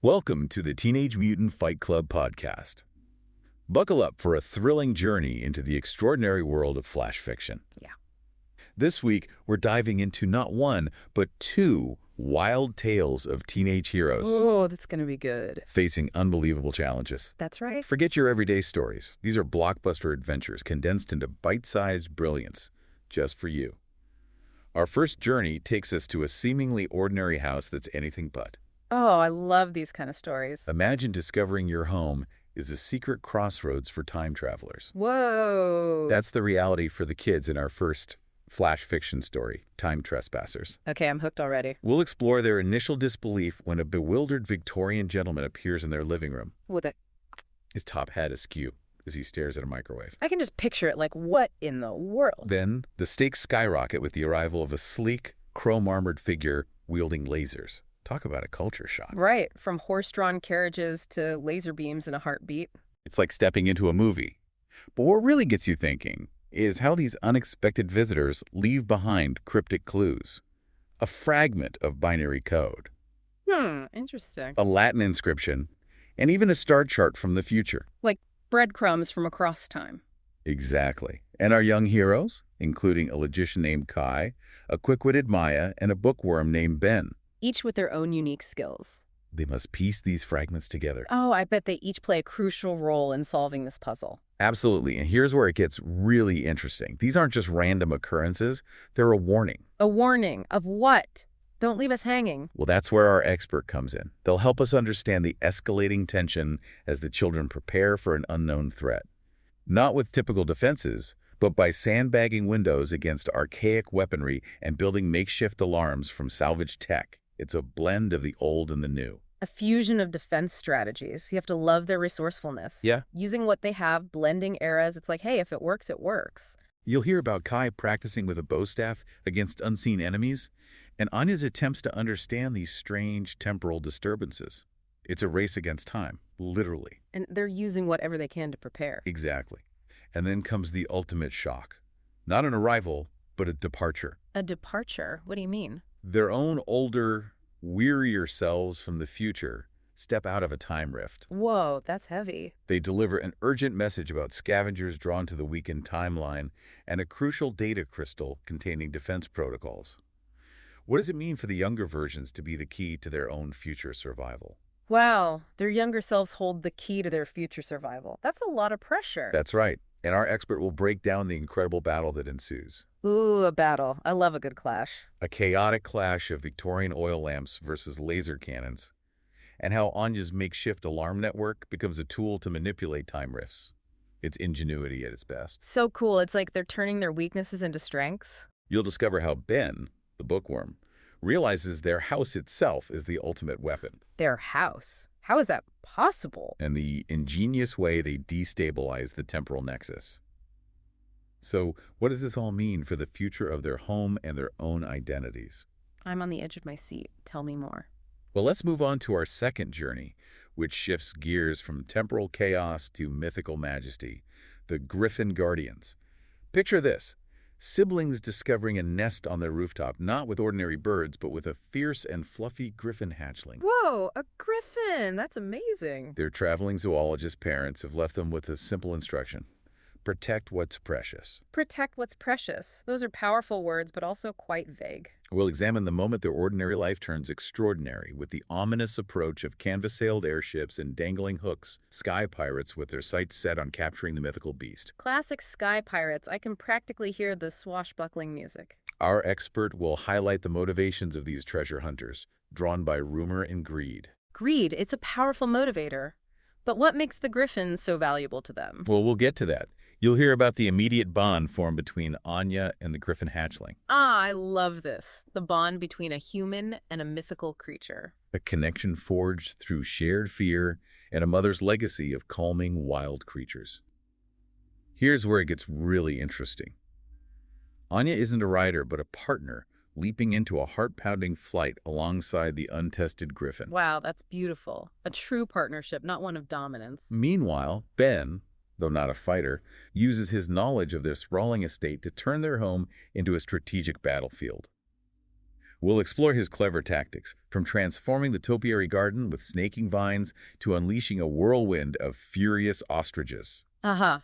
Welcome to the Teenage Mutant Fight Club podcast. Buckle up for a thrilling journey into the extraordinary world of flash fiction. Yeah. This week, we're diving into not one, but two wild tales of teenage heroes Oh, that's going to be good. facing unbelievable challenges. That's right. Forget your everyday stories. These are blockbuster adventures condensed into bite-sized brilliance, just for you. Our first journey takes us to a seemingly ordinary house that's anything but. Oh, I love these kind of stories. Imagine discovering your home is a secret crossroads for time travelers. Whoa. That's the reality for the kids in our first flash fiction story, Time Trespassers. Okay, I'm hooked already. We'll explore their initial disbelief when a bewildered Victorian gentleman appears in their living room, With it. his top hat askew as he stares at a microwave. I can just picture it like, what in the world? Then, the stakes skyrocket with the arrival of a sleek, chrome-armored figure wielding lasers. Talk about a culture shock. Right, from horse-drawn carriages to laser beams in a heartbeat. It's like stepping into a movie. But what really gets you thinking is how these unexpected visitors leave behind cryptic clues. A fragment of binary code, Interesting. a Latin inscription, and even a star chart from the future. Like breadcrumbs from across time. Exactly. And our young heroes, including a logician named Kai, a quick-witted Maya, and a bookworm named Ben. Each with their own unique skills. They must piece these fragments together. Oh, I bet they each play a crucial role in solving this puzzle. Absolutely. And here's where it gets really interesting. These aren't just random occurrences. They're a warning. A warning of what? Don't leave us hanging. Well, that's where our expert comes in. They'll help us understand the escalating tension as the children prepare for an unknown threat. Not with typical defenses, but by sandbagging windows against archaic weaponry and building makeshift alarms from salvaged tech. It's a blend of the old and the new. A fusion of defense strategies. You have to love their resourcefulness. Yeah. Using what they have, blending eras. It's like, hey, if it works, it works. You'll hear about Kai practicing with a bow staff against unseen enemies, and Anya's attempts to understand these strange temporal disturbances. It's a race against time, literally. And they're using whatever they can to prepare. Exactly. And then comes the ultimate shock. Not an arrival, but a departure. A departure? What do you mean? Their own older, wearier selves from the future step out of a time rift. Whoa, that's heavy. They deliver an urgent message about scavengers drawn to the weakened timeline and a crucial data crystal containing defense protocols. What does it mean for the younger versions to be the key to their own future survival? Wow, their younger selves hold the key to their future survival. That's a lot of pressure. That's right. And our expert will break down the incredible battle that ensues. Ooh, a battle. I love a good clash. A chaotic clash of Victorian oil lamps versus laser cannons, and how Anya's makeshift alarm network becomes a tool to manipulate time rifts. It's ingenuity at its best. So cool. It's like they're turning their weaknesses into strengths. You'll discover how Ben, the bookworm, realizes their house itself is the ultimate weapon, Their house. How is that possible? and the ingenious way they destabilize the temporal nexus. So, what does this all mean for the future of their home and their own identities? I'm on the edge of my seat. Tell me more. Well, let's move on to our second journey, which shifts gears from temporal chaos to mythical majesty, the Griffin Guardians. Picture this. Siblings discovering a nest on their rooftop, not with ordinary birds, but with a fierce and fluffy griffin hatchling. Whoa, a griffin! That's amazing. Their traveling zoologist parents have left them with a simple instruction. Protect what's precious. Protect what's precious. Those are powerful words, but also quite vague. We'll examine the moment their ordinary life turns extraordinary with the ominous approach of canvas-sailed airships and dangling hooks, sky pirates with their sights set on capturing the mythical beast. Classic sky pirates. I can practically hear the swashbuckling music. Our expert will highlight the motivations of these treasure hunters, drawn by rumor and greed. Greed, it's a powerful motivator. But what makes the griffins so valuable to them? Well, we'll get to that. You'll hear about the immediate bond formed between Anya and the griffin hatchling. Ah, I love this. The bond between a human and a mythical creature. A connection forged through shared fear and a mother's legacy of calming wild creatures. Here's where it gets really interesting. Anya isn't a rider, but a partner, leaping into a heart-pounding flight alongside the untested griffin. Wow, that's beautiful. A true partnership, not one of dominance. Meanwhile, Ben, though not a fighter, uses his knowledge of their sprawling estate to turn their home into a strategic battlefield. We'll explore his clever tactics, from transforming the topiary garden with snaking vines to unleashing a whirlwind of furious ostriches.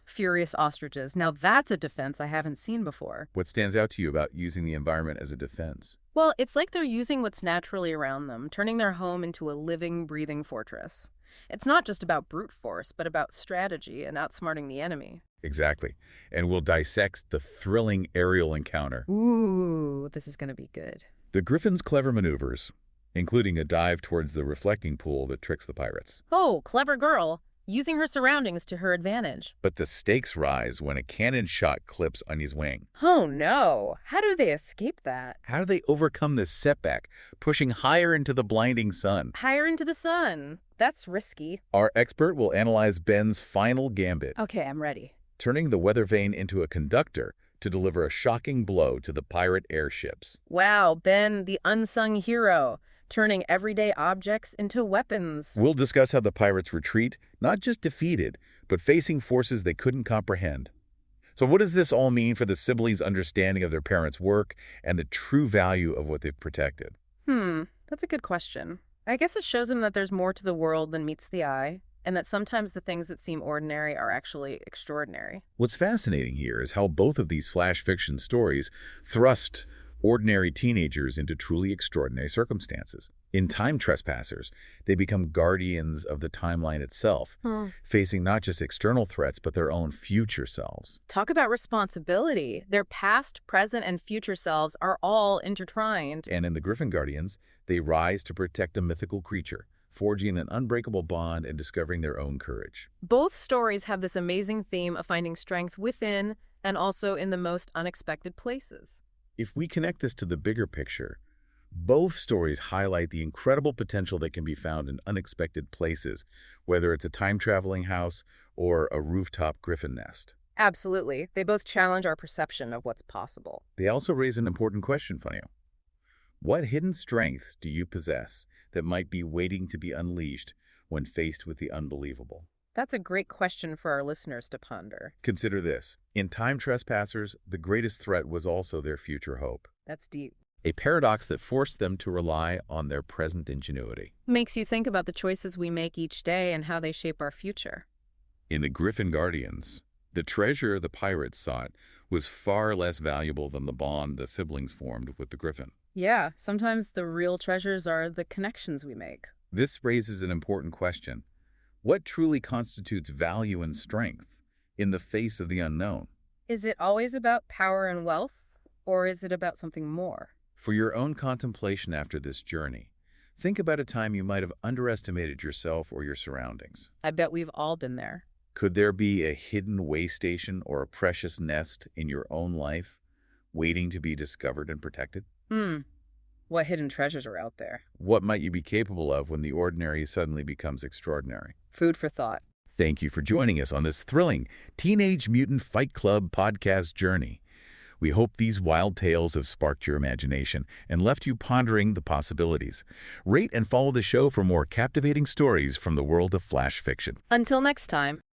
Furious ostriches. Now that's a defense I haven't seen before. What stands out to you about using the environment as a defense? Well, it's like they're using what's naturally around them, turning their home into a living, breathing fortress. It's not just about brute force, but about strategy and outsmarting the enemy. Exactly. And we'll dissect the thrilling aerial encounter. Ooh, this is going to be good. The Griffin's clever maneuvers, including a dive towards the reflecting pool that tricks the pirates. Oh, clever girl. Using her surroundings to her advantage. But the stakes rise when a cannon shot clips Oni's wing. Oh no, how do they escape that? How do they overcome this setback, pushing higher into the blinding sun? Higher into the sun. That's risky. Our expert will analyze Ben's final gambit, Okay, I'm ready. turning the weather vane into a conductor to deliver a shocking blow to the pirate airships. Wow, Ben, the unsung hero, turning everyday objects into weapons. We'll discuss how the pirates retreat, not just defeated, but facing forces they couldn't comprehend. So what does this all mean for the siblings' understanding of their parents' work and the true value of what they've protected? That's a good question. I guess it shows them that there's more to the world than meets the eye, and that sometimes the things that seem ordinary are actually extraordinary. What's fascinating here is how both of these flash fiction stories thrust ordinary teenagers into truly extraordinary circumstances. In Time Trespassers, they become guardians of the timeline itself, facing not just external threats, but their own future selves. Talk about responsibility. Their past, present, and future selves are all intertwined. And in the Griffin Guardians, they rise to protect a mythical creature, forging an unbreakable bond and discovering their own courage. Both stories have this amazing theme of finding strength within and also in the most unexpected places. If we connect this to the bigger picture, both stories highlight the incredible potential that can be found in unexpected places, whether it's a time-traveling house or a rooftop griffin nest. Absolutely. They both challenge our perception of what's possible. They also raise an important question, Funny. What hidden strengths do you possess that might be waiting to be unleashed when faced with the unbelievable? That's a great question for our listeners to ponder. Consider this. In Time Trespassers, the greatest threat was also their future hope. That's deep. A paradox that forced them to rely on their present ingenuity. Makes you think about the choices we make each day and how they shape our future. In the Griffin Guardians, the treasure the pirates sought was far less valuable than the bond the siblings formed with the Griffin. Yeah, sometimes the real treasures are the connections we make. This raises an important question. What truly constitutes value and strength in the face of the unknown? Is it always about power and wealth, or is it about something more? For your own contemplation after this journey, think about a time you might have underestimated yourself or your surroundings. I bet we've all been there. Could there be a hidden way station or a precious nest in your own life waiting to be discovered and protected? What hidden treasures are out there? What might you be capable of when the ordinary suddenly becomes extraordinary? Food for thought. Thank you for joining us on this thrilling Teenage Mutant Fight Club podcast journey. We hope these wild tales have sparked your imagination and left you pondering the possibilities. Rate and follow the show for more captivating stories from the world of flash fiction. Until next time.